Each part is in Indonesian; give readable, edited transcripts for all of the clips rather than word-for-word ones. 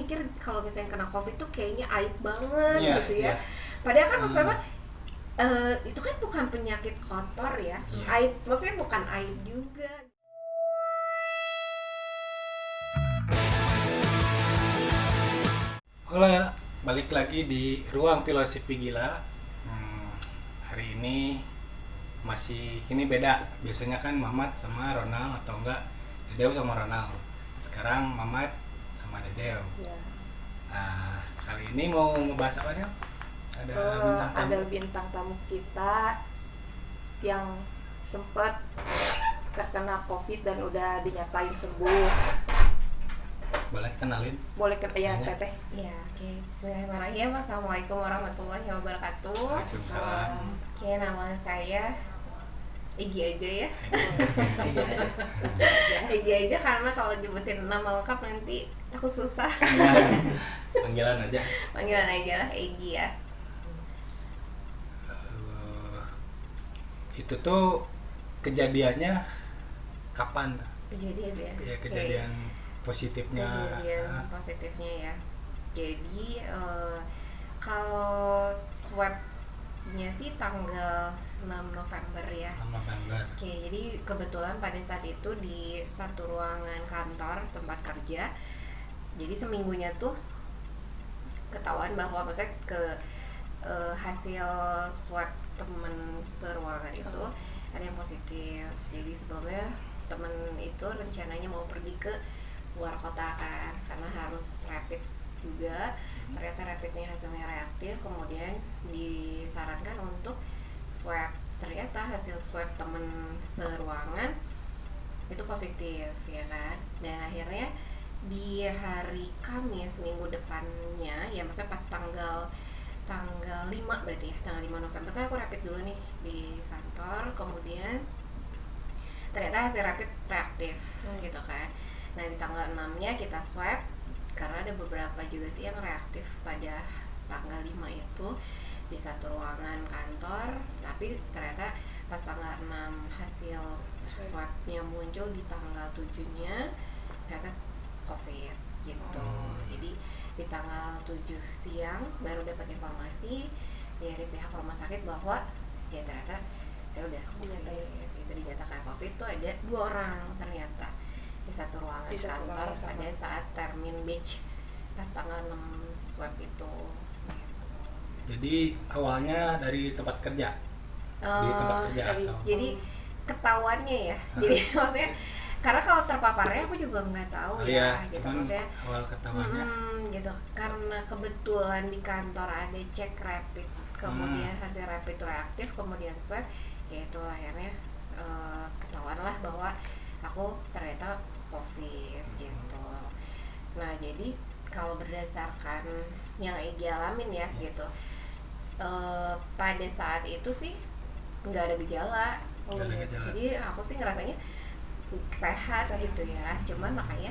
mikir kalau misalnya kena COVID tuh kayaknya aib banget gitu ya. Iya. Padahal kan maksudnya itu kan bukan penyakit kotor ya. Aib, maksudnya bukan aib juga. Hola, balik lagi di Ruang Filosofi Gila. Hari ini ini beda. Biasanya kan Mamat sama Ronald atau enggak Dedeo sama Ronald. Sekarang Mamat sama Dedeo. Ya. Nah, kali ini mau ngebahas apa nih? Ada bintang tamu kita yang sempat terkena COVID dan udah dinyatain sembuh. Boleh kenalin? Boleh ya Teteh? Ya, oke. Bismillahirrahmanirrahim. Assalamualaikum warahmatullahi wabarakatuh. Waalaikumsalam. Oke, nama saya Egi aja ya. Egi aja karena kalau nyebutin nama lengkap nanti aku susah. Panggilan aja. Panggilan aja lah Egi ya. Itu tuh kejadiannya kapan? Kejadian ya. Ya, kejadian positifnya. Kejadian positifnya ya. Jadi kalau swabnya sih tanggal 6 November ya. 6 November. Oke, jadi kebetulan pada saat itu di satu ruangan kantor tempat kerja. Jadi seminggunya tuh ketahuan bahwa maksudnya hasil swab temen seruangan itu ada yang positif. Jadi sebelumnya temen itu rencananya mau pergi ke luar kota kan, karena harus rapid juga. Ternyata rapidnya hasilnya reaktif, kemudian disarankan untuk swab. Ternyata hasil swab temen seruangan itu positif ya kan. Dan akhirnya di hari Kamis minggu depannya, ya maksudnya pas tanggal 5 berarti ya, tanggal 5 November kan aku rapid dulu nih di kantor, kemudian ternyata hasil rapid reaktif gitu kan. Nah di tanggal 6 nya kita swab, karena ada beberapa juga sih yang reaktif pada tanggal 5 itu di satu ruangan kantor, tapi ternyata pas tanggal 6 hasil swabnya muncul di tanggal 7 nya ternyata COVID gitu. Jadi di tanggal 7 siang baru dapat informasi dari pihak rumah sakit bahwa ya ternyata saya udah COVID. Itu dinyatakan COVID tuh ada 2 orang ternyata di satu ruangan kantor pada saat termin batch pas tanggal 6 swab itu. Jadi awalnya dari tempat kerja? Di tempat kerja atau? Jadi ketahuannya ya. Jadi maksudnya karena kalau terpaparnya aku juga nggak tahu ya, gitu maksudnya awal ketahuannya gitu, karena kebetulan di kantor ada cek rapid, kemudian hasil rapid reaktif, kemudian swab, yaitu akhirnya ketahuan lah bahwa aku ternyata COVID gitu. Nah jadi kalau berdasarkan yang Egi alamin ya gitu, pada saat itu sih nggak ada gejala. Jadi aku sih ngerasanya sehat gitu ya, cuman makanya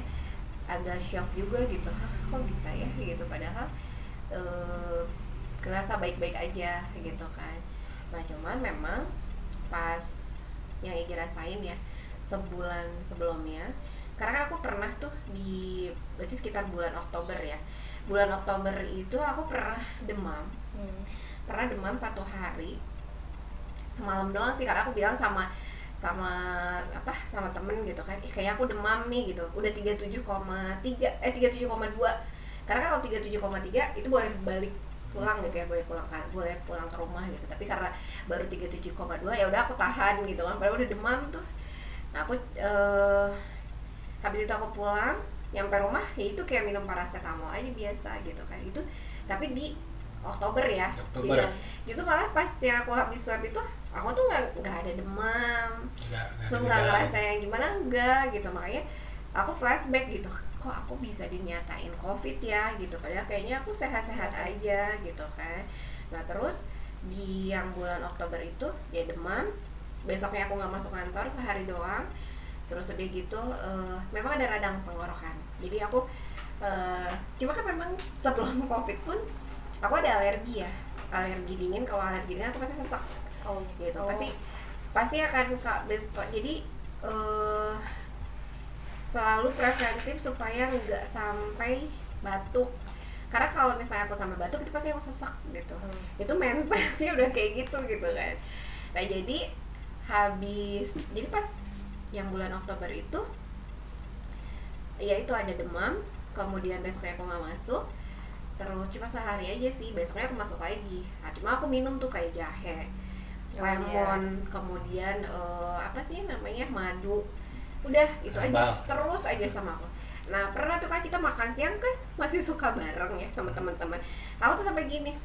agak shock juga gitu, kok bisa ya gitu, padahal kerasa baik-baik aja gitu kan. Nah cuman memang pas yang Egi rasain ya sebulan sebelumnya, karena kan aku pernah tuh berarti sekitar bulan Oktober ya, bulan Oktober itu aku pernah demam. Pernah demam 1 hari semalam doang sih, karena aku bilang sama temen gitu kan, kayaknya aku demam nih gitu, udah 37,2, karena kalau 37,3 itu boleh balik pulang gitu ya, boleh pulang ke rumah gitu, tapi karena baru 37,2 ya udah aku tahan gitu kan, padahal udah demam tuh. Nah aku habis itu aku pulang, nyampe rumah ya itu kayak minum paracetamol aja biasa gitu kan, itu tapi di Oktober ya. Iya. Justru malah pas yang aku habis swab itu aku tuh nggak ada demam, terus nggak ngerasa yang gimana, enggak gitu. Makanya aku flashback gitu, kok aku bisa dinyatain COVID ya gitu, padahal kayaknya aku sehat-sehat aja gitu kan. Nah terus di yang bulan Oktober itu ya demam, besoknya aku nggak masuk kantor sehari doang. Terus udah gitu memang ada radang tenggorokan, jadi aku cuma kan memang sebelum COVID pun aku ada alergi ya, alergi dingin. Kalau alergi dingin aku pasti sesak gitu, pasti akan jadi selalu preventif supaya nggak sampai batuk. Karena kalau misalnya aku sampai batuk itu pasti aku sesak gitu. Itu mindsetnya udah kayak gitu kan. Nah jadi jadi pas yang bulan Oktober itu ya itu ada demam, kemudian besoknya aku nggak masuk, terus cuma sehari aja sih, besoknya aku masuk lagi. Nah, cuma aku minum tuh kayak jahe, lemon, kemudian apa sih namanya, madu, udah itu aja terus aja sama aku. Nah pernah tuh kan kita makan siang kan masih suka bareng ya sama teman-teman. Aku tuh sampai gini,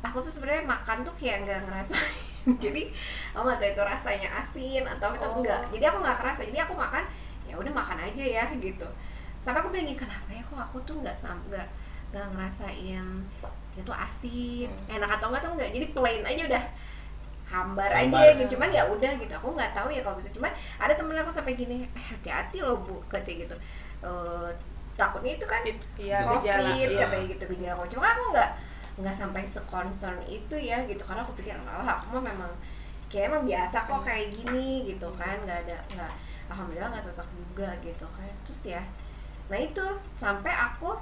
aku tuh sebenarnya makan tuh kayak nggak ngerasain. Jadi aku nggak tahu itu rasanya asin atau itu enggak. Jadi aku nggak kerasa. Jadi aku makan ya udah makan aja ya gitu. Sampai aku bingung kenapa ya kok aku tuh nggak ngerasain itu asin, enak atau enggak tuh enggak. Jadi plain aja udah hambar aja gitu. Cuman ya udah gitu. Aku nggak tahu ya kalau bisa. Cuman ada temen aku sampai gini, hati-hati loh Bu, katanya gitu. Takutnya itu kan COVID katanya gitu gejala. Cuma aku nggak sampai seconcern itu ya gitu, karena aku pikir aku mah memang kayak emang biasa kok kayak gini gitu kan, nggak alhamdulillah nggak sesak juga gitu kan. Terus ya nah itu sampai aku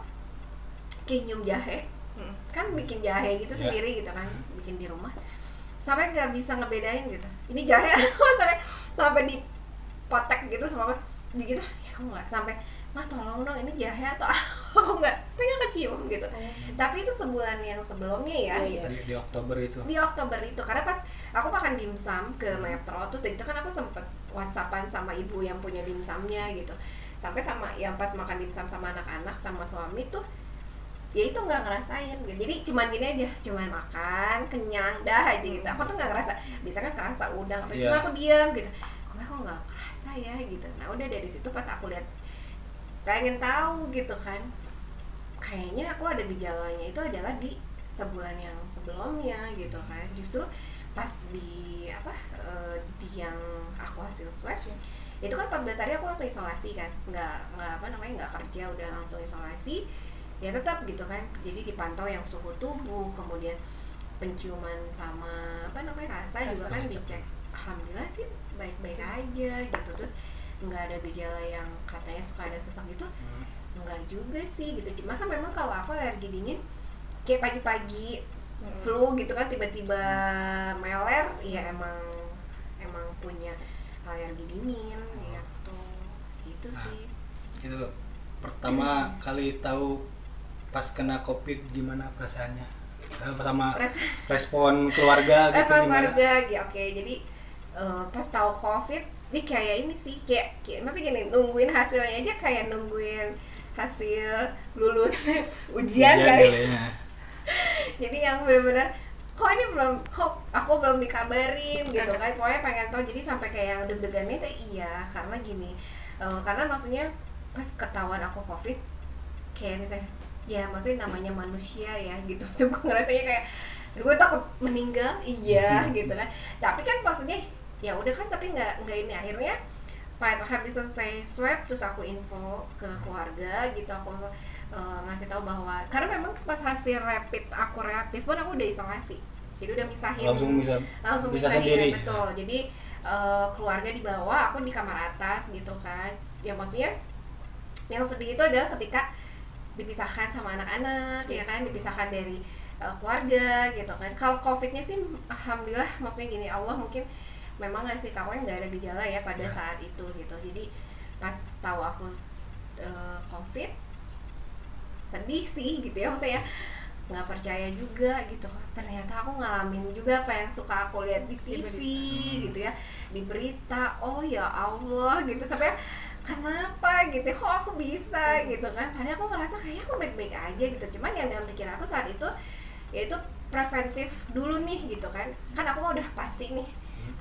kayak nyium jahe kan, bikin jahe gitu sendiri gitu kan, bikin di rumah, sampai nggak bisa ngebedain gitu ini jahe sampai dipotek gitu sama gitu ya. Aku nggak sampai, mah tolong dong ini jahe atau aku nggak pengen kecium gitu. Tapi itu sebulan yang sebelumnya ya gitu. Di Oktober itu. Di Oktober itu karena pas aku makan dimsum ke Metro, terus itu kan aku sempet WhatsAppan sama ibu yang punya dimsumnya gitu. Sampai sama yang pas makan dimsum sama anak-anak sama suami tuh ya itu nggak ngerasain gitu. Jadi cuman gini aja, cuman makan kenyang dah aja gitu. Aku tuh nggak ngerasa, biasanya kan kerasa udang apa, cuma aku diam gitu. Kok nggak kerasa ya gitu. Nah udah dari situ pas aku lihat pengen tahu gitu kan, kayaknya aku ada gejalanya itu adalah di sebulan yang sebelumnya gitu kan. Justru pas di di yang aku hasil swab itu kan 14 hari aku langsung isolasi kan, nggak kerja, udah langsung isolasi ya tetap gitu kan. Jadi dipantau yang suhu tubuh, kemudian penciuman sama rasa juga kan dicek. Alhamdulillah sih baik-baik aja gitu. Terus nggak ada gejala yang katanya suka ada sesak gitu, enggak juga sih gitu. Cuma kan memang kalau aku alergi dingin kayak pagi-pagi flu gitu kan, tiba-tiba meler ya emang punya alergi dingin gitu. Itu sih. Itu pertama kali tahu pas kena COVID gimana perasaannya? Sama respon keluarga gitu. Respon keluarga ya, oke. Jadi pas tahu COVID ini kayak ini sih, kayak maksudnya gini, nungguin hasilnya aja kayak nungguin hasil lulus ujian kali ya. Jadi yang benar-benar kok aku belum dikabarin gitu kan, pokoknya pengen tahu. Jadi sampai kayak yang deg-degannya tuh iya, karena gini, karena maksudnya pas ketahuan aku COVID kayak misalnya ya maksudnya namanya manusia ya gitu, gue ngerasanya kayak gue takut meninggal gitu kan. Tapi kan maksudnya ya udah kan, tapi nggak ini. Akhirnya habis selesai swab terus aku info ke keluarga gitu, aku ngasih tahu bahwa karena memang pas hasil rapid aku reaktif pun aku udah isolasi, jadi udah misahin, langsung bisa sendiri. Betul. Jadi keluarga di bawah, aku di kamar atas gitu kan. Ya maksudnya yang sedih itu adalah ketika dipisahkan sama anak-anak ya kan, dipisahkan dari keluarga gitu kan. Kalau COVID-nya sih alhamdulillah, maksudnya gini, Allah mungkin memang ngasih kawan nggak ada gejala ya pada saat itu gitu. Jadi pas tahu aku COVID sedih sih gitu ya, maksudnya nggak percaya juga gitu. Ternyata aku ngalamin juga apa yang suka aku lihat di TV gitu ya, di berita. Oh ya Allah gitu, sampai kenapa gitu kok aku bisa gitu kan. Padahal aku ngerasa kayaknya aku baik-baik aja gitu. Cuman yang dalam pikiran aku saat itu yaitu preventif dulu nih gitu kan. Kan aku udah pasti nih,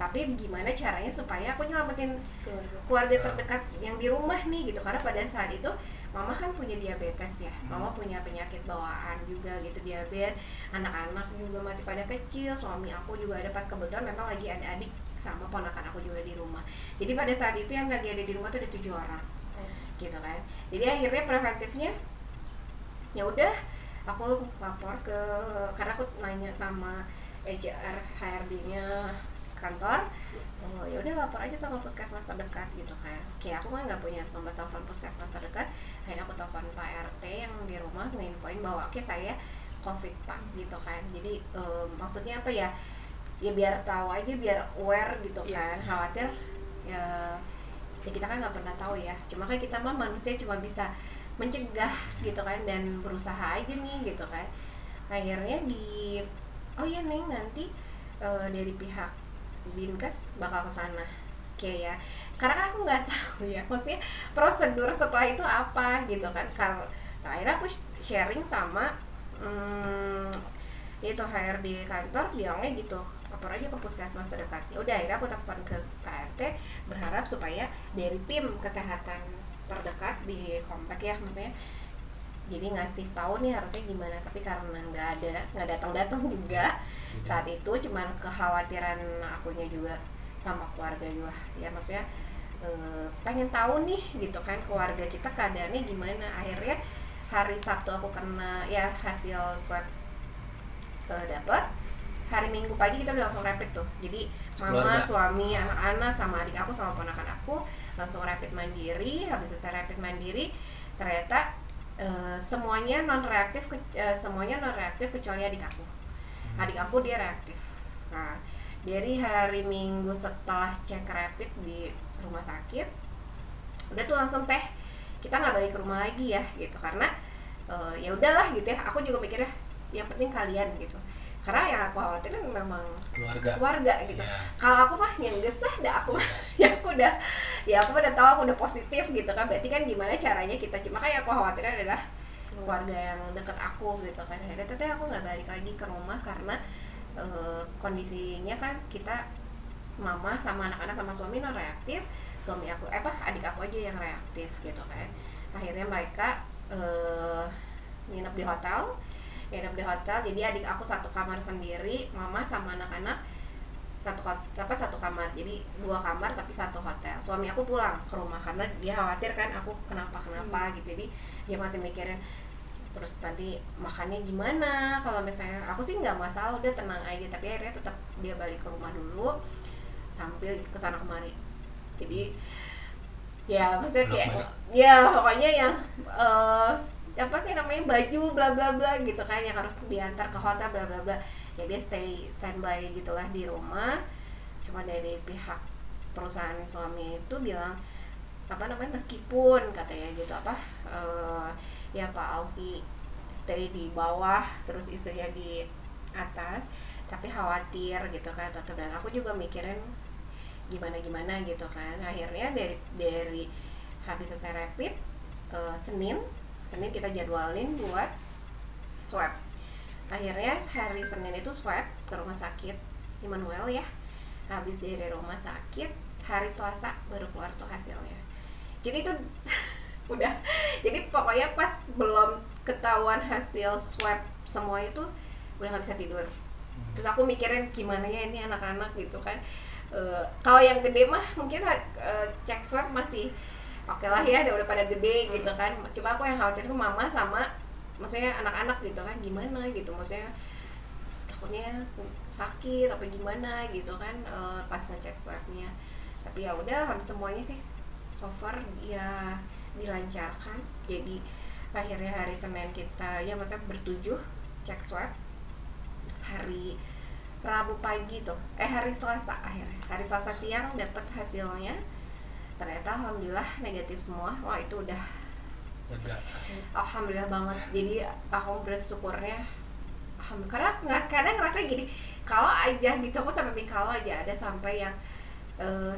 tapi gimana caranya supaya aku nyelamatin keluarga terdekat yang di rumah nih gitu. Karena pada saat itu mama kan punya diabetes ya, mama punya penyakit bawaan juga gitu, diabetes, anak-anak juga masih pada kecil, suami aku juga ada, pas kebetulan memang lagi ada adik sama ponakan aku juga di rumah. Jadi pada saat itu yang lagi ada di rumah tuh ada 7 orang gitu kan. Jadi akhirnya preventifnya ya udah aku lapor ke, karena aku nanya sama HR HRD-nya kantor, ya udah lapor aja sama puskesmas terdekat gitu kan. Kayak aku mah nggak punya nomor telepon puskesmas terdekat, akhirnya aku telepon Pak RT yang di rumah nginfoin bahwa oke saya COVID Pak gitu kan. Jadi maksudnya apa ya, ya biar tahu aja, biar aware gitu kan. Khawatir ya kita kan nggak pernah tahu ya, cuma kan kita mah manusia cuma bisa mencegah gitu kan, dan berusaha aja nih gitu kan. Akhirnya oh ya Neng, nanti dari pihak Dinkes bakal ke sana kayak ya, karena kan aku nggak tahu ya maksudnya prosedur setelah itu apa gitu kan. Kalau akhirnya aku sharing sama itu HRD kantor, bilangnya gitu, lapor aja ke puskesmas terdekat. Ya udah, akhirnya aku telepon ke Pak RT berharap supaya dari tim kesehatan terdekat di komplek ya, maksudnya jadi ngasih tahu nih harusnya gimana, tapi karena nggak datang juga saat itu, cuman kekhawatiran akunya juga sama keluarga juga ya, maksudnya pengen tahu nih gitu kan keluarga kita keadaannya gimana. Akhirnya hari Sabtu aku kena ya hasil swab dapet, hari Minggu pagi kita udah langsung rapid tuh. Jadi mama, suami, anak-anak sama adik aku sama ponakan aku langsung rapid mandiri. Habis selesai rapid mandiri ternyata semuanya non reaktif kecuali adik aku. Adik aku dia reaktif. Nah, dari hari Minggu setelah cek rapid di rumah sakit, udah tuh langsung kita nggak balik ke rumah lagi ya gitu, karena ya udahlah gitu ya. Aku juga mikirnya yang penting kalian gitu, karena yang aku khawatirin memang keluarga gitu. Kalau aku mah yang gesah dah aku aku udah tahu aku udah positif gitu kan, berarti kan gimana caranya kita, cuma kayak aku khawatirnya adalah keluarga yang deket aku gitu kan. Akhirnya teteh aku nggak balik lagi ke rumah karena kondisinya kan kita mama sama anak-anak sama suami non reaktif, suami aku adik aku aja yang reaktif gitu kan. Akhirnya mereka nginep di hotel. Jadi adik aku satu kamar sendiri, mama sama anak-anak satu kamar, jadi 2 kamar tapi satu hotel. Suami aku pulang ke rumah karena dia khawatir kan aku kenapa gitu, jadi dia masih mikirin terus nanti makannya gimana. Kalau misalnya aku sih nggak masalah, udah tenang aja, tapi akhirnya tetap dia balik ke rumah dulu sambil kesana kemari. Jadi ya maksudnya kayak ya pokoknya yang apa sih namanya, baju bla bla bla gitu kan yang harus diantar ke hotel bla bla bla. Ya dia standby gitulah di rumah. Cuma dari pihak perusahaan suami itu bilang meskipun katanya gitu ya Pak Alfi stay di bawah terus istrinya di atas, tapi khawatir gitu kan tetap. Dan aku juga mikirin gimana gitu kan. Akhirnya dari habis selesai rapid Senin kita jadwalin buat swab. Akhirnya hari Senin itu swab ke rumah sakit Immanuel ya. Habis dari rumah sakit hari Selasa baru keluar tuh hasilnya. Jadi itu udah, jadi pokoknya pas belum ketahuan hasil swab semua itu udah nggak bisa tidur. Terus aku mikirin gimana ya ini anak-anak gitu kan. Kalau yang gede mah mungkin cek swab masih oke lah ya, udah pada gede gitu kan. Cuma aku yang khawatir tuh mama sama maksudnya anak-anak gitu kan, gimana gitu, maksudnya takutnya sakit apa gimana gitu kan pas ngecek swabnya. Tapi ya udah, habis semuanya sih so far ya dilancarkan. Jadi akhirnya hari Senin kita ya maksudnya bertujuh cek swab, hari Rabu pagi tuh hari Selasa akhirnya hari Selasa siang dapat hasilnya, ternyata alhamdulillah negatif semua. Wah itu udah alhamdulillah banget. Jadi aku bersyukurnya karena kadang ngerasa gini, kalau aja gitu aku sampai mikir kalau aja ada sampai yang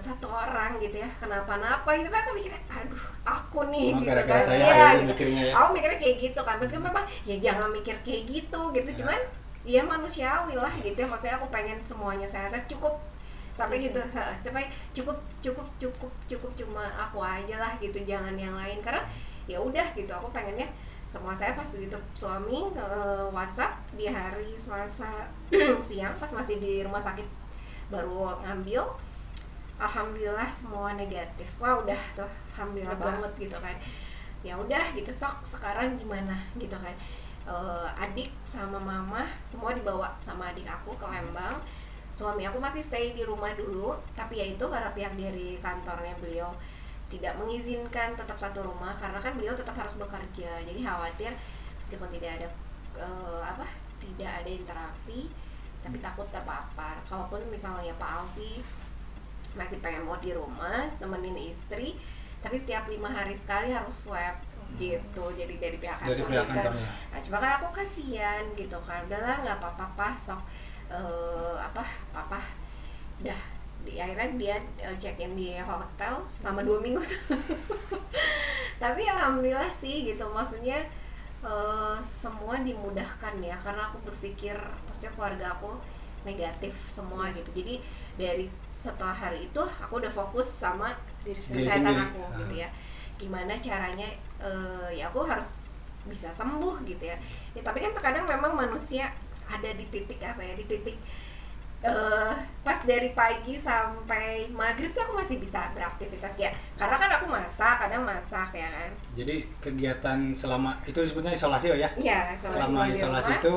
satu orang gitu ya kenapa-napa itu kan aku mikirnya aduh aku nih cuma gitu kan ya, gitu. Aku mikirnya kayak gitu kan, meskipun memang ya jangan mikir kayak gitu cuman ya manusiawi lah gitu ya, maksudnya aku pengen semuanya sehat cukup sampai gitu, cukup cuma aku aja lah gitu, jangan yang lain. Karena ya udah gitu aku pengennya semua saya pas gitu. Suami WhatsApp di hari Selasa siang pas masih di rumah sakit baru ngambil, alhamdulillah semua negatif. Wah udah tuh alhamdulillah banget gitu kan. Ya udah gitu, sok sekarang gimana gitu kan. Adik sama mama semua dibawa sama adik aku ke Lembang, suami aku masih stay di rumah dulu, tapi ya itu karena pihak dari kantornya beliau tidak mengizinkan tetap satu rumah karena kan beliau tetap harus bekerja, jadi khawatir meskipun tidak ada tidak ada interaksi tapi takut terpapar. Kalaupun misalnya Pak Alfi masih pengen mau di rumah temenin istri, tapi setiap 5 hari sekali harus swab gitu, jadi dari pihak kantornya. Nah, cuma kan aku kasihan gitu kan, udahlah nggak apa-apa sok papa dah akhirnya dia check in di hotel selama 2 minggu tuh. Tapi alhamdulillah sih gitu, maksudnya semua dimudahkan ya, karena aku berpikir maksudnya keluarga aku negatif semua gitu, jadi dari setelah hari itu aku udah fokus sama kesehatan aku gitu ya, gimana caranya ya aku harus bisa sembuh gitu ya. Tapi kan terkadang memang manusia ada di titik pas dari pagi sampai maghrib sih aku masih bisa beraktivitas ya, karena kan aku kadang masak ya kan. Jadi kegiatan selama itu disebutnya isolasi ya? Iya, selama isolasi itu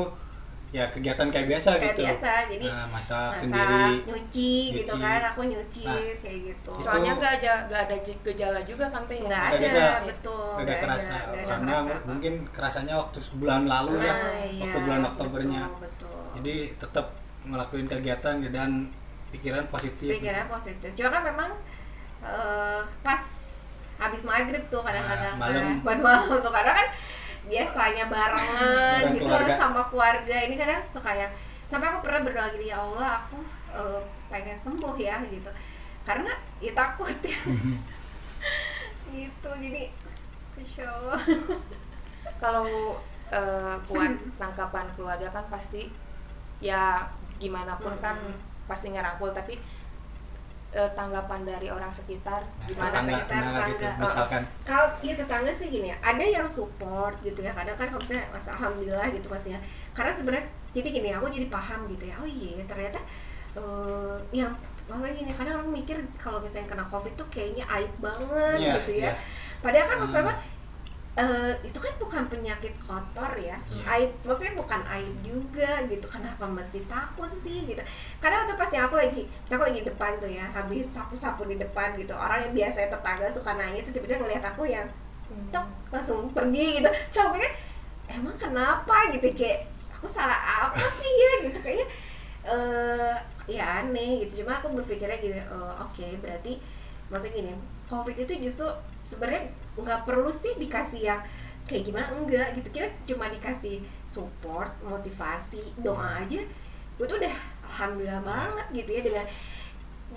ya kegiatan kayak biasa gitu. Kayak biasa, jadi masak sendiri, nyuci gitu kan, aku nyuci kayak gitu. Soalnya nggak ada gejala juga kan Teh? Nggak ada, betul. Nggak ada kerasa, karena mungkin kerasanya waktu sebulan lalu ya, waktu bulan Oktobernya. Betul. Jadi tetap ngelakuin kegiatan dan pikiran positif. Cuma kan memang pas habis maghrib tuh kadang-kadang pas malam tuh, karena kan biasanya barengan gitu keluarga. Sama keluarga ini kadang suka ya, sampai aku pernah berdoa gini, ya Allah aku pengen sembuh ya gitu, karena ya takut ya. Gitu, jadi Insya Allah. Kalau buat tangkapan keluarga kan pasti ya gimana pun kan pasti ngerangkul, tapi tanggapan dari orang sekitar gimana? Tetangga gitu, misalkan kalau ya tetangga sih gini ya, ada yang support gitu ya, kadang kan kalau misalnya alhamdulillah gitu pastinya, karena sebenarnya jadi gini, aku jadi paham gitu ya, oh iya ternyata yang maksudnya gini, kadang orang mikir kalau misalnya kena COVID tuh kayaknya aib banget gitu ya, padahal kan maksudnya itu kan bukan penyakit kotor ya, aib, maksudnya bukan aib juga gitu, kenapa mesti takut sih gitu. Karena waktu pas aku lagi depan tuh ya, habis sapu-sapu di depan gitu, orang yang biasanya tetangga suka nanya tuh tiba-tiba ngeliat aku yang tok langsung pergi gitu, so aku pikir emang kenapa gitu, kayak aku salah apa sih ya gitu, kayaknya ya aneh gitu. Cuma aku berpikirnya gitu, oke, berarti maksudnya gini, COVID itu justru sebenarnya nggak perlu sih dikasih yang kayak gimana, enggak gitu, kita cuma dikasih support, motivasi, doa aja itu udah alhamdulillah banget gitu ya. Dengan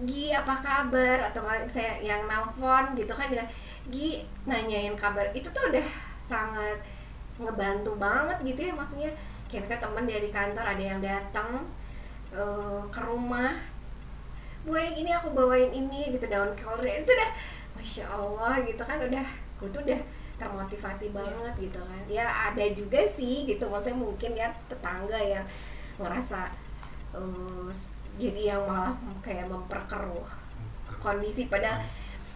Gi apa kabar, atau saya yang nelfon gitu kan, dengan Gi nanyain kabar, itu tuh udah sangat ngebantu banget gitu ya. Maksudnya kayak misalnya teman dari kantor ada yang datang ke rumah, Bu ini aku bawain ini gitu, daun kelor, itu udah Masya Allah gitu kan, udah gue tuh udah termotivasi banget gitu kan. Ya ada juga sih gitu, maksudnya mungkin ya tetangga yang ngerasa jadi yang malah kayak memperkeruh kondisi, padahal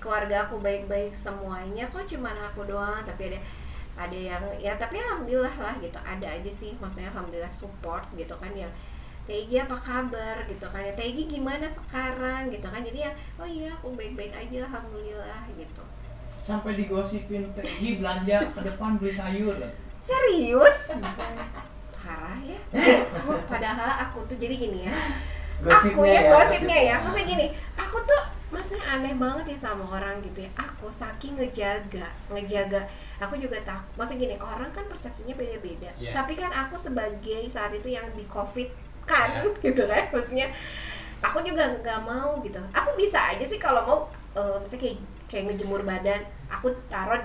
keluarga aku baik-baik semuanya, kok cuman aku doang. Tapi ada yang ya, tapi alhamdulillah lah gitu, ada aja sih maksudnya alhamdulillah support gitu kan, yang Tegi apa kabar gitu kan ya, Tegi gimana sekarang gitu kan, jadi ya oh iya aku baik-baik aja alhamdulillah gitu. Sampai digosipin Tegi belanja ke depan beli sayur. Serius? Parah ya. Padahal aku tuh jadi gini ya, gosipnya ya, maksudnya gini, aku tuh maksudnya aneh banget ya sama orang gitu ya. Aku saking ngejaga, aku juga takut. Maksudnya gini, orang kan persepsinya beda-beda. Tapi kan aku sebagai saat itu yang di COVID kan gitu kan, maksudnya aku juga nggak mau gitu. Aku bisa aja sih kalau mau misalnya kayak ngejemur badan, aku taruh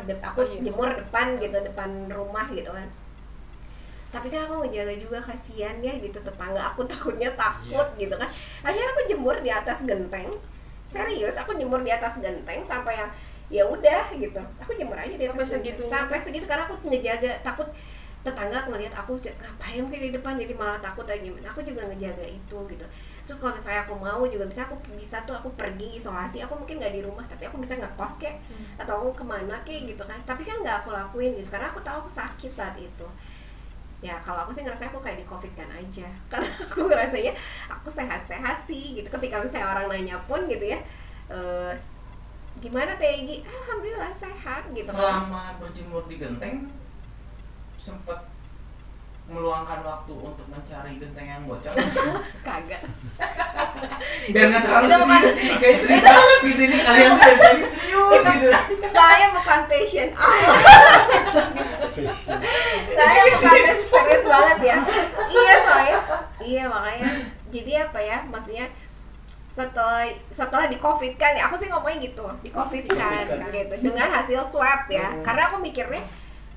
jemur depan gitu, depan rumah gitu kan. Tapi kan aku ngejaga juga, kasihan ya gitu tetangga aku, takutnya takut gitu kan. Akhirnya aku jemur di atas genteng, serius aku jemur di atas genteng sampai yang ya udah gitu, aku jemur aja di atas sampai segitu karena aku ngejaga, takut tetangga ngelihat aku ngapain mungkin di depan, jadi malah takut aja gimana. Aku juga ngejaga itu gitu. Terus kalau misalnya aku mau juga aku pergi isolasi, aku mungkin nggak di rumah tapi aku bisa ngekos kek atau aku kemana kek gitu kan, tapi kan nggak aku lakuin gitu karena aku tahu aku sakit saat itu. ya kalau aku sih ngerasa aku kayak di covid kan aja karena aku ngerasanya aku sehat-sehat sih gitu. Ketika misalnya orang nanya pun gitu ya, gimana Teh Egi? Alhamdulillah sehat gitu. Selama berjemur di genteng sempat meluangkan waktu untuk mencari genteng yang bocor. Kagak. Biar nggak terlalu Itu bukan- serius, kayak serius banget gitu ini kalian tuh dari serius gitu. Saya bukan fashion saya bukan serius banget ya. Iya soalnya, iya makanya jadi apa ya, maksudnya setelah di covid kan ya, aku sih ngomongnya gitu, di covid kan gitu dengan hasil swab ya, karena aku mikirnya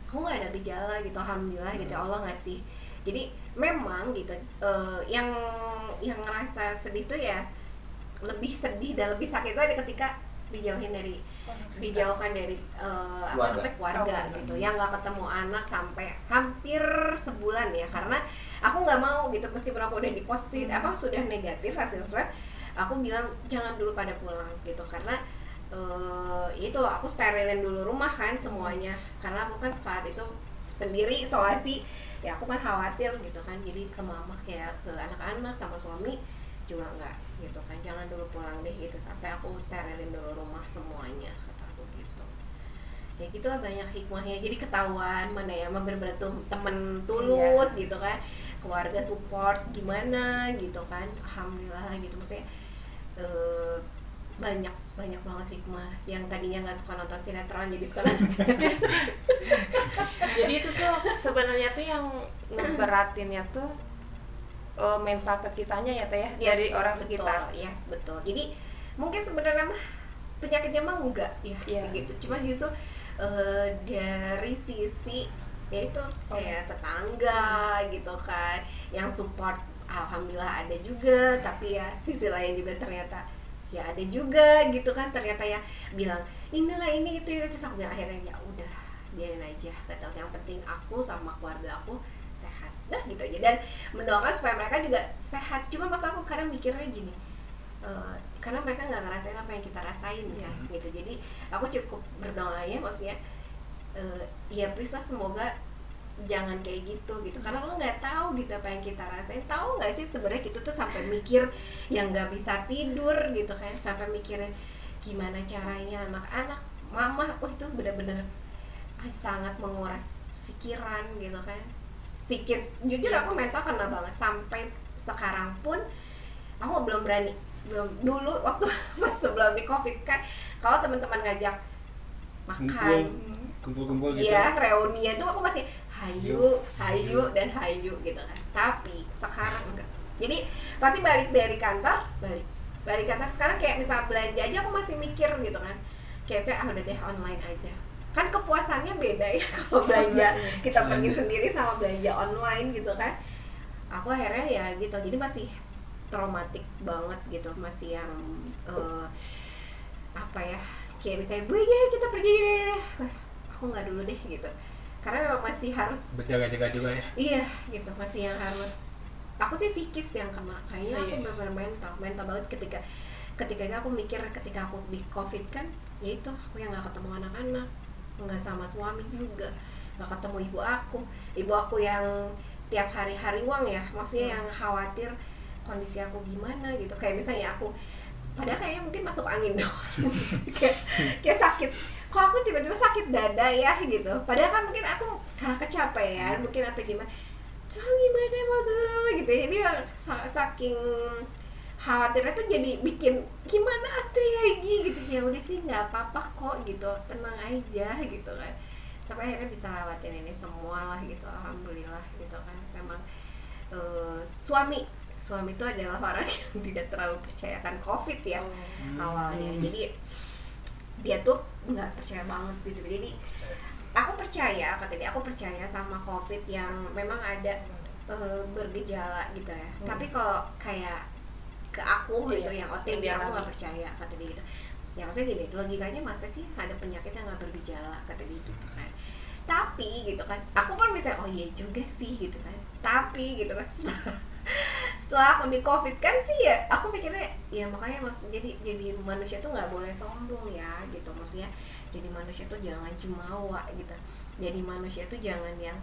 aku nggak ada gejala gitu, alhamdulillah gitu ya Allah ngasih. Jadi memang gitu, yang ngerasa sedih tuh ya lebih sedih dan lebih sakit itu ada ketika dijauhkan dari keluarga gitu, yang nggak ketemu anak sampai hampir sebulan ya, karena aku nggak mau gitu, meskipun aku udah dipositif sudah negatif hasil swab, aku bilang jangan dulu pada pulang gitu, karena itu aku sterilin dulu rumah kan semuanya, karena aku kan saat itu sendiri isolasi ya, aku kan khawatir gitu kan, jadi ke mama kayak ke anak-anak sama suami juga enggak gitu kan, jangan dulu pulang deh gitu sampai aku sterilin dulu rumah semuanya, kata aku gitu. Ya gitulah, banyak hikmahnya, jadi ketahuan mana yang bener-bener tuh temen tulus gitu kan, keluarga support gimana gitu kan, alhamdulillah gitu. Maksudnya banyak banget hikmah, yang tadinya nggak suka nonton sinetron jadi suka nonton sinetron. Jadi itu tuh sebenarnya tuh yang ngeberatinnya tuh mental ke kitanya ya Teh ya, Yes, dari orang betul, sekitar. yes betul. Jadi mungkin sebenarnya mah penyakitnya mah enggak ya, Iya. gitu. Cuma justru dari sisi yaitu kayak tetangga gitu kan, yang support alhamdulillah ada juga, tapi ya sisi lain juga ternyata ya ada juga gitu kan, ternyata ya bilang inilah ini itu, terus aku bilang akhirnya ya udah biarin aja, gak tahu, yang penting aku sama keluarga aku sehat, dah gitu aja, dan mendoakan supaya mereka juga sehat. Cuma pas aku kadang mikirnya gini, karena mereka nggak ngerasain apa yang kita rasain kan gitu, jadi aku cukup berdoa ya, maksudnya ya please lah, semoga jangan kayak gitu karena lo nggak tahu gitu apa yang kita rasain. Tahu nggak sih sebenarnya gitu tuh sampai mikir yang nggak bisa tidur gitu kan, sampai mikirin gimana caranya anak-anak mama, itu benar-benar sangat menguras pikiran gitu kan, psikis. Jujur aku mental kena banget, sampai sekarang pun aku belum berani, dulu waktu pas sebelum di covid kan, kalau teman-teman ngajak makan kumpul gitu. iya, reunian tuh aku masih hayu dan hayu gitu kan. Tapi sekarang enggak. Jadi pasti balik kantor sekarang kayak misal belanja aja aku masih mikir gitu kan. Kayak saya udah deh online aja. Kan kepuasannya beda ya kalau belanja kita pergi sendiri sama belanja online gitu kan. Aku akhirnya ya gitu. Jadi masih traumatik banget gitu, masih yang apa ya? Kayak misalnya, "Bu, ya kita pergi deh." Aku nggak dulu deh gitu. Karena memang masih harus berjaga-jaga juga ya. Iya gitu, masih yang harus. Aku sih psikis yang kena, kayaknya aku benar-benar mental banget ketika aku mikir, ketika aku di covid kan, ya itu aku yang nggak ketemu anak-anak, nggak sama suami juga, nggak ketemu ibu aku yang tiap hari uang ya, maksudnya yang khawatir kondisi aku gimana gitu, kayak misalnya aku padahal kayaknya mungkin masuk angin dong. kayak sakit, kok aku tiba-tiba sakit dada ya gitu, padahal kan mungkin aku karena kecapean mungkin atau gimana, gimana gitu, jadi saking khawatirnya tuh jadi bikin gimana atuh ya gitu. Ya udah sih nggak apa-apa kok gitu, tenang aja gitu kan, sampai akhirnya bisa lewatin ini semua lah gitu, alhamdulillah gitu kan. Memang suami itu adalah orang yang tidak terlalu percayakan covid ya awalnya, jadi dia tuh nggak percaya banget gitu. Jadi aku percaya sama covid yang memang ada bergejala gitu ya. Tapi kalau kayak ke aku gitu yang OTG aku nggak percaya, kata dia gitu. Ya maksudnya gini, logikanya masa sih ada penyakit yang nggak bergejala, kata dia gitu kan. Tapi gitu kan, aku kan bisa oh iya juga sih gitu kan. Tapi gitu kan, setelah aku di covid kan sih ya aku pikirnya ya, makanya jadi manusia tuh nggak boleh sombong ya gitu, maksudnya jadi manusia tuh jangan jumawa gitu, jadi manusia tuh jangan yang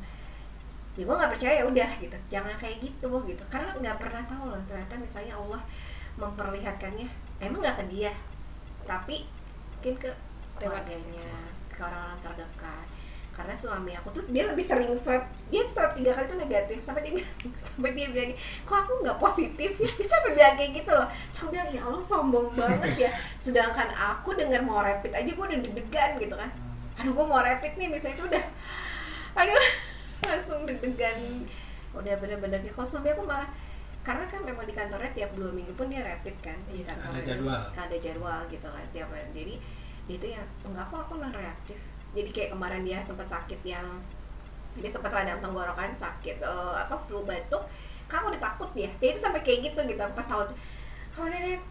ya gue nggak percaya, ya udah gitu, jangan kayak gitu gitu, karena nggak pernah tahu loh ternyata misalnya Allah memperlihatkannya emang nggak ke dia tapi mungkin ke keluarganya, ke orang-orang terdekat. Karena suami aku tuh dia lebih sering swab, dia swab 3 kali tuh negatif, sampai dia bilang kok aku nggak positif ya, bisa sampai bilang kayak gitu loh. Saya bilang ya Allah sombong banget ya, sedangkan aku dengar mau rapid aja gue udah deg-degan gitu kan, aduh gue mau rapid nih misalnya itu udah aduh langsung deg-degan, udah bener-bener. Kalau suami aku malah, karena kan memang di kantornya tiap 2 minggu pun dia rapid kan, di kantornya ada jadwal gitu kan tiap hari. Jadi dia itu yang enggak, aku non reaktif. Jadi kayak kemarin dia sempat sakit, yang dia sempat radang tenggorokan sakit flu batuk, kamu udah takut dia itu sampai kayak gitu pas tahu tuh, oh nenek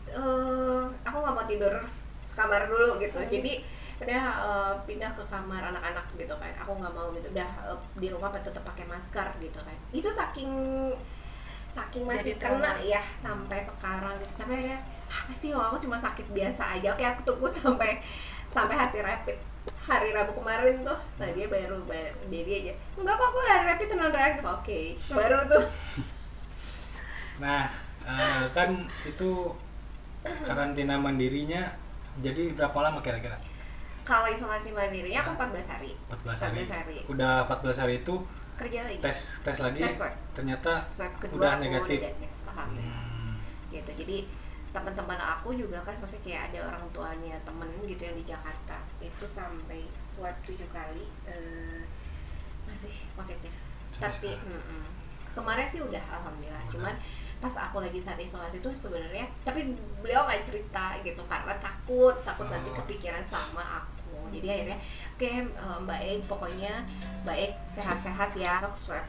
aku nggak mau tidur kamar dulu gitu, jadi udah pindah ke kamar anak-anak gitu kan, aku nggak mau gitu, udah di rumah tetap pakai masker gitu kan. Itu saking masih jadi kena trauma. ya sampai sekarang gitu, sampai akhirnya apa sih, aku cuma sakit biasa aja, oke aku tunggu sampai hasil rapid hari Rabu kemarin tuh. Nah dia baru dia aja enggak kok, aku hari rapid non reaktif, oke baru tuh. Nah kan itu karantina mandirinya jadi berapa lama kira-kira? Kalau isolasi mandirinya aku 14 hari. 14 hari. Udah 14 hari itu kerja lagi, tes lagi, tes swab. Ternyata Swab kedua udah aku negatif. Alhamdulillah. Gitu. Jadi teman-teman aku juga kan, maksudnya kayak ada orang tuanya temen gitu yang di Jakarta itu sampai swab 7 kali masih positif. Tapi kemarin sih udah alhamdulillah. Cuman pas aku lagi saat isolasi itu sebenarnya, tapi beliau nggak cerita gitu karena takut nanti kepikiran sama aku. Jadi akhirnya oke, Mbak Ek pokoknya Mbak Ek sehat-sehat ya, swab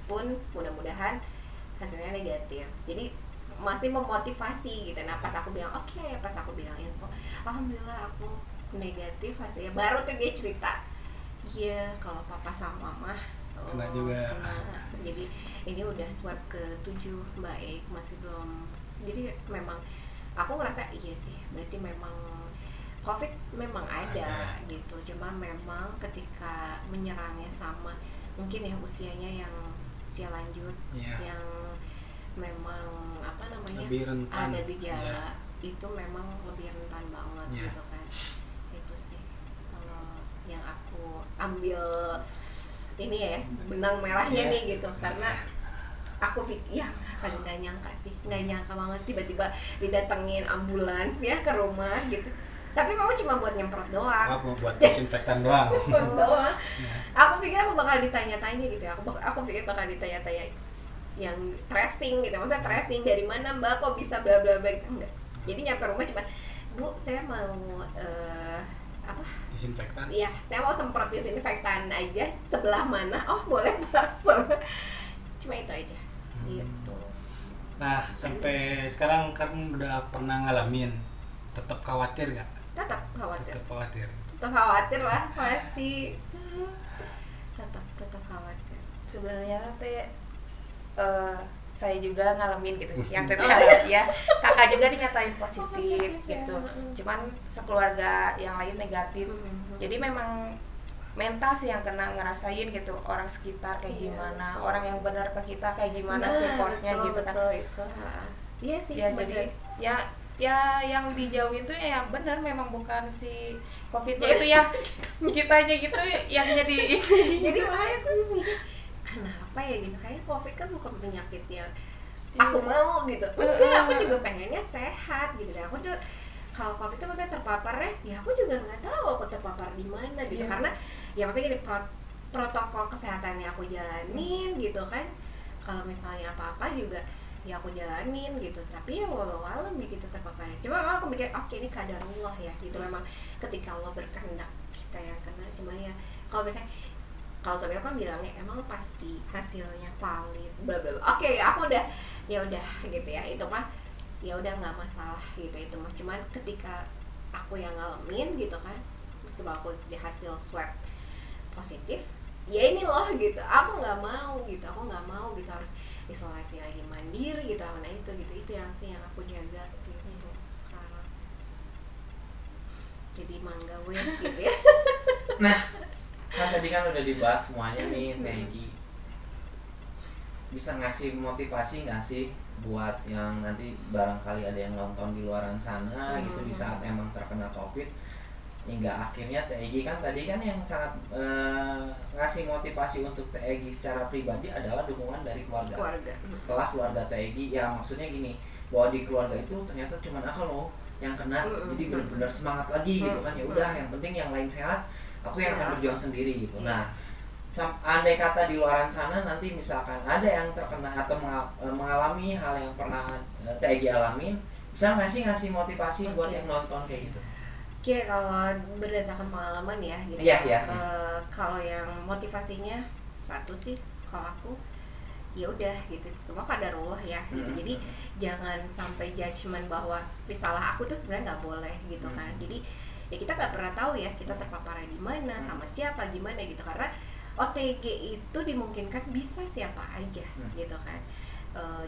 pun mudah-mudahan hasilnya negatif. Jadi masih memotivasi gitu. Nah pas aku bilang oke, pas aku bilang info alhamdulillah aku negatif hasilnya, baru tuh dia cerita, iya kalau papa sama mama kena juga. Kena. Jadi ini udah swab ke-7 Mbak Ek, masih belum. Jadi memang aku ngerasa iya sih, berarti memang COVID memang ada gitu, cuma memang ketika menyerangnya sama mungkin ya usianya yang usia lanjut, yang memang apa namanya lebih rentan, ada gejala itu memang lebih rentan banget gitu kan. Itu sih kalau yang aku ambil ini ya benang merahnya nih gitu, karena aku pikir ya kan nggak nyangka banget tiba-tiba didatengin ambulans ya ke rumah gitu, tapi memang cuma buat nyemprot doang, buat disinfektan doang. doang. Aku pikir aku bakal ditanya-tanya gitu ya, aku pikir bakal ditanya-tanya yang tracing gitu, maksudnya tracing dari mana Mbak kok bisa bla bla bla gitu. Enggak. Jadi nyampe rumah cuma, Bu saya mau apa disinfektan, iya saya mau semprot disinfektan aja, sebelah mana, oh boleh Mbak. Cuma itu aja gitu. Nah sampai sekarang kan udah pernah ngalamin, tetap khawatir nggak? Tetap khawatir lah pasti, tetap khawatir Sebenarnya saya juga ngalamin gitu yang tadi ya, kakak juga dinyatain positif gitu, cuman sekeluarga yang lain negatif. Jadi memang mental sih yang kena ngerasain gitu, orang sekitar kayak gimana, orang yang benar ke kita kayak gimana supportnya gitu kan. Iya sih ya jadi ya yang dijauhin tuh ya benar, memang bukan si COVID-nya itu ya, kitanya gitu yang jadi jadi makanya aku mikir kenapa ya gitu, kayaknya COVID kan bukan penyakit yang aku mau gitu, mungkin aku juga pengennya sehat gitu deh. Aku tuh kalau COVID itu maksudnya terpaparnya ya aku juga nggak tahu aku terpapar di mana gitu, karena ya maksudnya gini, protokol kesehatannya aku jalanin gitu kan, kalau misalnya apa-apa juga ya aku jalanin gitu, tapi ya walau-walau gitu terpaparnya. Cuma aku mikir oke ini qadarullah ya gitu, memang ketika Allah berkehendak kita yang kena. Cuma ya kalau misalnya kalau suami aku kan bilangnya emang pasti hasilnya valid bla bla bla. Oke, aku udah ya udah gitu ya, itu mah ya udah nggak masalah gitu, itu mah cuman ketika aku yang ngalamin gitu kan, meskipun aku di hasil swab positif ya ini loh gitu, aku nggak mau gitu harus isolasi lagi mandiri gitu, nah itu yang sih yang aku jaga gitu sekarang. Jadi mangga weh gitu ya. Nah kan tadi kan udah dibahas semuanya nih Peggy, bisa ngasih motivasi nggak sih buat yang nanti barangkali ada yang nonton di luaran sana gitu di saat emang terkena COVID, hingga akhirnya TEG kan tadi kan yang sangat ngasih motivasi untuk TEG secara pribadi adalah dukungan dari keluarga. Setelah keluarga TEG, ya maksudnya gini, bahwa di keluarga itu ternyata cuma aku loh yang kena, jadi benar-benar semangat lagi gitu kan. Ya udah, yang penting yang lain sehat, aku yang akan berjuang sendiri gitu. Nah, andai kata di luaran sana nanti misalkan ada yang terkena atau mengalami hal yang pernah TEG alamin, bisa ngasih motivasi buat yang nonton kayak gitu. Oke, kalau berdasarkan pengalaman ya gitu. Kalau yang motivasinya satu sih, kalau aku ya udah gitu, semua kadarullah ya gitu. Jadi jangan sampai judgement bahwa salah aku tuh sebenarnya nggak boleh gitu kan. Jadi ya kita nggak pernah tahu ya kita terpaparnya di mana, sama siapa, gimana gitu. Karena OTG itu dimungkinkan bisa siapa aja gitu kan.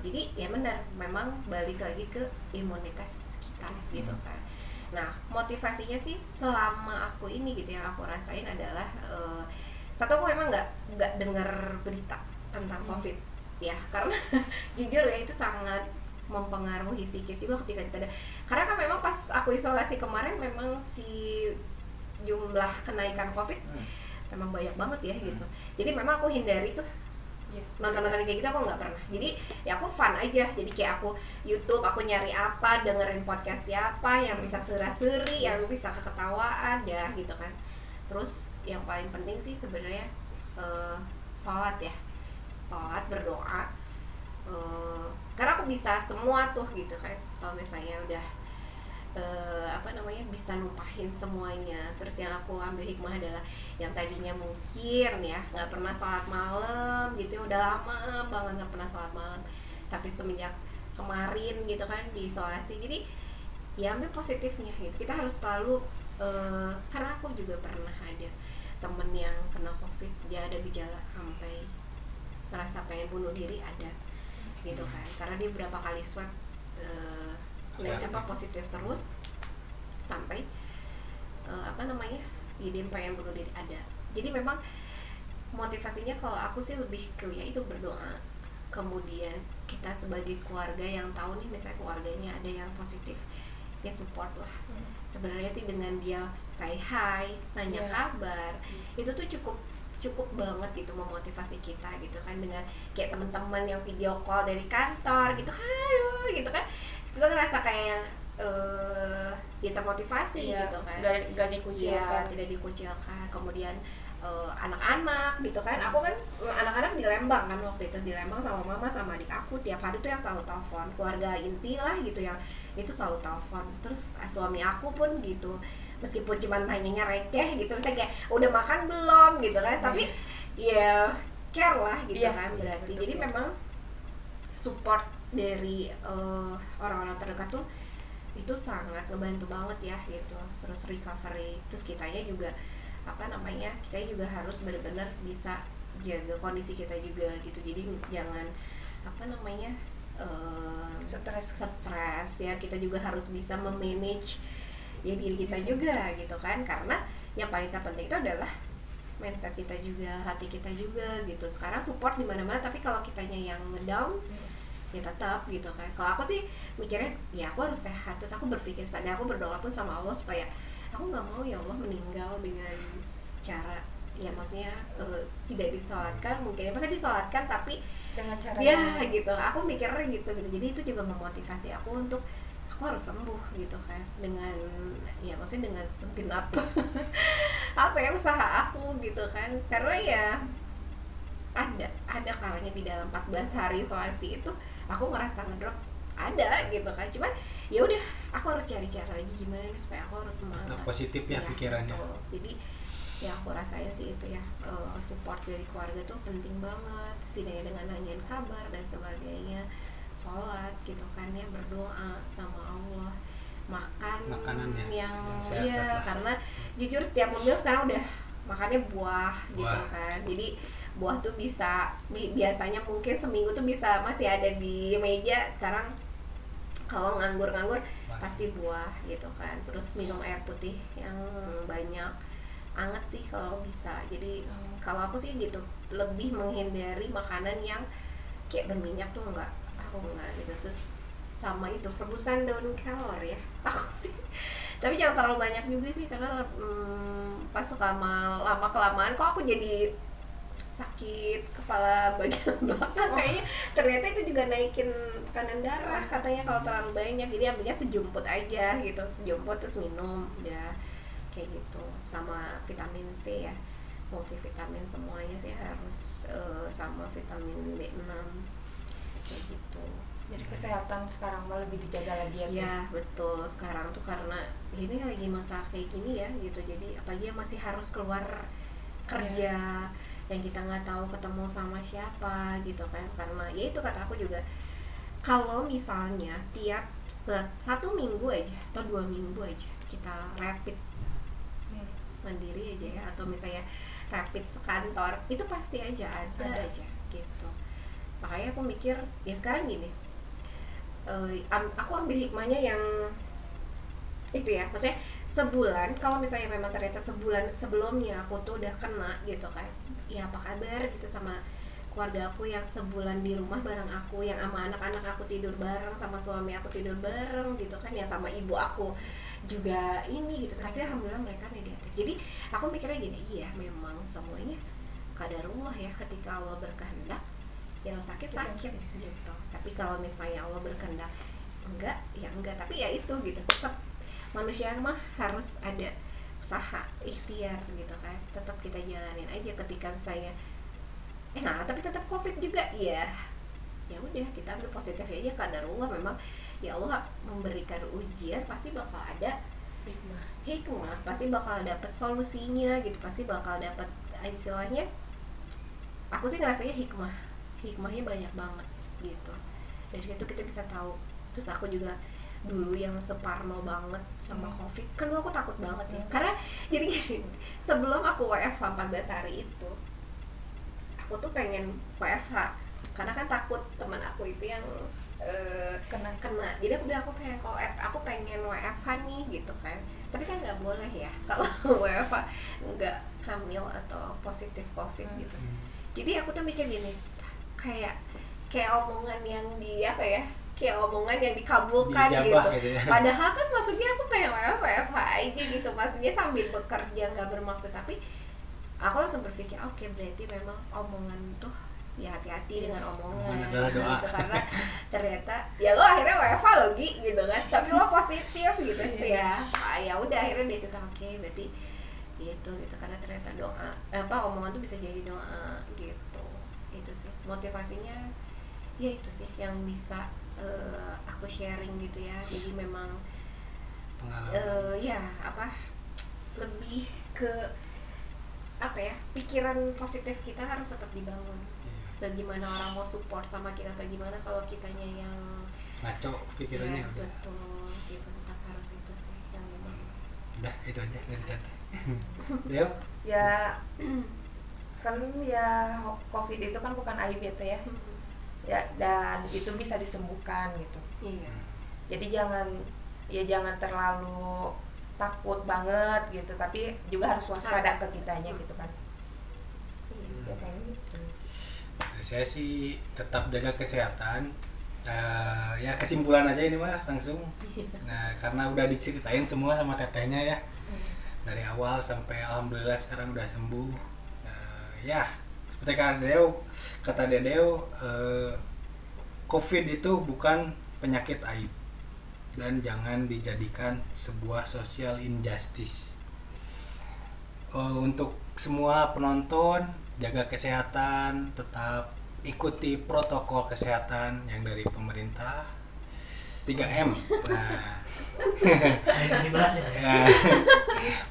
Jadi ya benar, memang balik lagi ke imunitas kita gitu kan. Nah, motivasinya sih selama aku ini gitu, yang aku rasain adalah satu, aku emang nggak dengar berita tentang COVID ya, karena jujur ya itu sangat mempengaruhi psikis juga ketika kita ada, karena kan memang pas aku isolasi kemarin memang si jumlah kenaikan COVID memang banyak banget ya gitu. Jadi memang aku hindari tuh nonton-nonton kayak gitu, aku nggak pernah. Jadi ya aku fun aja, jadi kayak aku YouTube, aku nyari apa, dengerin podcast siapa yang bisa sera-seri, yang bisa keketawaan ya gitu kan. Terus yang paling penting sih sebenarnya sholat ya, sholat, berdoa, karena aku bisa semua tuh gitu kan. Kalau misalnya udah bisa numpahin semuanya. Terus yang aku ambil hikmah adalah yang tadinya mungkin ya nggak pernah sholat malam gitu, udah lama banget nggak pernah sholat malam, tapi semenjak kemarin gitu kan diisolasi, jadi ya ambil positifnya gitu. Kita harus selalu karena aku juga pernah ada temen yang kena COVID, dia ada gejala sampai merasa pengen bunuh diri, ada gitu kan, karena dia berapa kali swab positif terus sampai dia pengen bunuh diri, ada. Jadi memang motivasinya kalau aku sih lebih ke ya itu berdoa, kemudian kita sebagai keluarga yang tahu nih misalnya keluarganya ada yang positif, ya support lah. Sebenarnya sih dengan dia say hi, nanya kabar, itu tuh cukup banget gitu memotivasi kita gitu kan, dengan kayak teman-teman yang video call dari kantor gitu, halo gitu kan, kita ngerasa kayak ya termotivasi gitu kan, gak dikucilkan, tidak dikucilkan. Kemudian anak-anak gitu kan, aku kan anak-anak di Lembang kan, waktu itu di Lembang sama mama sama adik aku, tiap hari tuh yang selalu telepon, keluarga inti lah gitu yang itu selalu telepon. Terus suami aku pun gitu, meskipun cuma nanyanya receh gitu, misalnya kayak udah makan belum gitu kan, tapi ya care lah gitu kan berarti. Jadi memang support dari orang-orang terdekat tuh itu sangat ngebantu banget ya gitu. Terus recovery, terus kitanya juga kita juga harus benar-benar bisa jaga kondisi kita juga gitu. Jadi jangan stres ya, kita juga harus bisa memanage ya diri kita juga gitu kan, karena yang paling terpenting itu adalah mindset kita juga, hati kita juga gitu. Sekarang support di mana-mana, tapi kalau kitanya yang ngedown ya tetap gitu kan. Kalau aku sih mikirnya ya aku harus sehat, terus aku berpikir sadar, aku berdoa pun sama Allah supaya aku nggak mau ya Allah meninggal dengan cara ya maksudnya tidak disolatkan, mungkin maksudnya disolatkan tapi dengan cara ya gitu. Aku mikirnya gitu. Jadi itu juga memotivasi aku untuk aku harus sembuh gitu kan, dengan ya maksudnya dengan segenap usaha aku gitu kan. Karena ya ada kalanya di dalam 14 hari isolasi itu aku ngerasa ngedrop, ada gitu kan. Cuman ya udah, aku harus cari cara lagi gimana nih supaya aku harus semangat, positif ya pikirannya. Gitu. Jadi ya aku rasain sih itu ya, support dari keluarga tuh penting banget, setidaknya dengan nanyain kabar dan sebagainya, sholat gitu kan ya, berdoa sama Allah, makanan yang sehat, karena jujur setiap mobil sekarang udah makannya buah gitu kan. Jadi buah tuh biasanya mungkin seminggu tuh bisa masih ada di meja, sekarang kalau nganggur pasti buah gitu kan. Terus minum air putih yang banyak, anget sih kalau bisa. Jadi kalau aku sih gitu, lebih menghindari makanan yang kayak berminyak tuh enggak, aku enggak gitu. Terus sama itu rebusan daun kelor ya aku sih, tapi jangan terlalu banyak juga sih karena pas lama kelamaan kok aku jadi sakit kepala bagian belakang kayaknya. Ternyata itu juga naikin tekanan darah katanya kalau terlalu banyak, jadi ambilnya sejumput aja gitu, sejumput terus minum udah kayak gitu. Sama vitamin C ya, multivitamin semuanya sih harus, sama vitamin B6 kayak gitu. Jadi kesehatan sekarang mah lebih dijaga lagi ya. Iya betul, sekarang tuh karena ini lagi masa kayak gini ya gitu, jadi apalagi yang masih harus keluar kerja yang kita nggak tahu ketemu sama siapa gitu kan. Karena ya itu kata aku juga, kalau misalnya tiap 1 minggu aja atau 2 minggu aja kita rapid mandiri aja ya, atau misalnya rapid sekantor, itu pasti aja ada aja gitu. Makanya aku mikir ya sekarang gini, aku ambil hikmahnya yang itu ya, maksudnya sebulan, kalau misalnya memang ternyata sebulan sebelumnya aku tuh udah kena gitu kan, ya apa kabar gitu sama keluarga aku yang sebulan di rumah bareng aku, yang sama anak-anak aku tidur bareng, sama suami aku tidur bareng gitu kan, ya sama ibu aku juga ini gitu. Tapi alhamdulillah mereka negatif. Jadi aku mikirnya gini, iya memang semuanya qadarullah ya, ketika Allah berkehendak ya lo sakit gitu. Tapi kalau misalnya Allah berkehendak enggak ya enggak, tapi ya itu gitu, tetap manusia mah harus ada usaha ikhtiar gitu kan, tetap kita jalanin aja. Ketika misalnya nah tapi tetap covid juga ya udah kita ambil positif aja, qadarullah memang ya Allah memberikan ujian, pasti bakal ada hikmah, pasti bakal dapet solusinya gitu, pasti bakal dapet istilahnya, aku sih ngerasanya hikmahnya banyak banget gitu. Dari situ kita bisa tahu. Terus aku juga dulu yang separno banget sama covid, kan aku takut banget ya, karena jadi gini, sebelum aku WFH 14 hari itu aku tuh pengen WFH karena kan takut teman aku itu yang kena. Jadi aku pengen WFH nih gitu kan, tapi kan nggak boleh ya kalau WFH nggak hamil atau positif covid gitu. Jadi aku tuh mikir gini, kayak omongan yang kayak omongan yang dikabulkan gitu. Ya. Padahal kan maksudnya aku pengen WFH aja gitu, maksudnya sambil bekerja, nggak bermaksud. Tapi aku langsung berpikir oke, berarti memang omongan tuh ya hati-hati dengan omongan gitu, karena ternyata ya lo akhirnya WFH lo gitu kan, tapi lo positif gitu ya udah akhirnya dia cerita oke, berarti gitu karena ternyata omongan tuh bisa jadi doa gitu. Itu sih motivasinya ya, itu sih yang bisa aku sharing gitu ya. Jadi memang lebih ke pikiran positif kita harus tetap dibangun. Segimana orang mau support sama kita atau gimana, kalau kitanya yang ngaco pikirannya. Yes, betul gitu, tetap harus itu sih yang memang. Udah itu aja dari Tati. Deo? Ya kan ya covid itu kan bukan aib ya, ya dan itu bisa disembuhkan gitu. Iya. Jadi jangan terlalu takut banget gitu, tapi juga harus waspada ke kitanya gitu kan. Ya kayak gitu. Saya sih tetap jaga kesehatan. Ya kesimpulan aja ini mah langsung. Nah karena udah diceritain semua sama tetehnya ya, dari awal sampai alhamdulillah sekarang udah sembuh. Ya seperti kata Dedeo, COVID itu bukan penyakit aib dan jangan dijadikan sebuah social injustice. Untuk semua penonton, jaga kesehatan, tetap ikuti protokol kesehatan yang dari pemerintah 3M. Nah,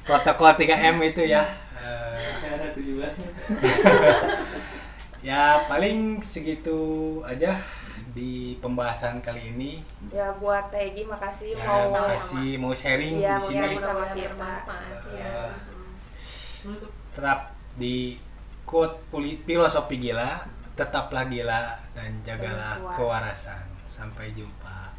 protokol 3M itu ya. Ya paling segitu aja di pembahasan kali ini. Ya buat Tegi makasih mau sharing di sini. Sama kita. Tetap di quote filosofi gila, tetaplah gila dan jagalah kewarasan. Sampai jumpa.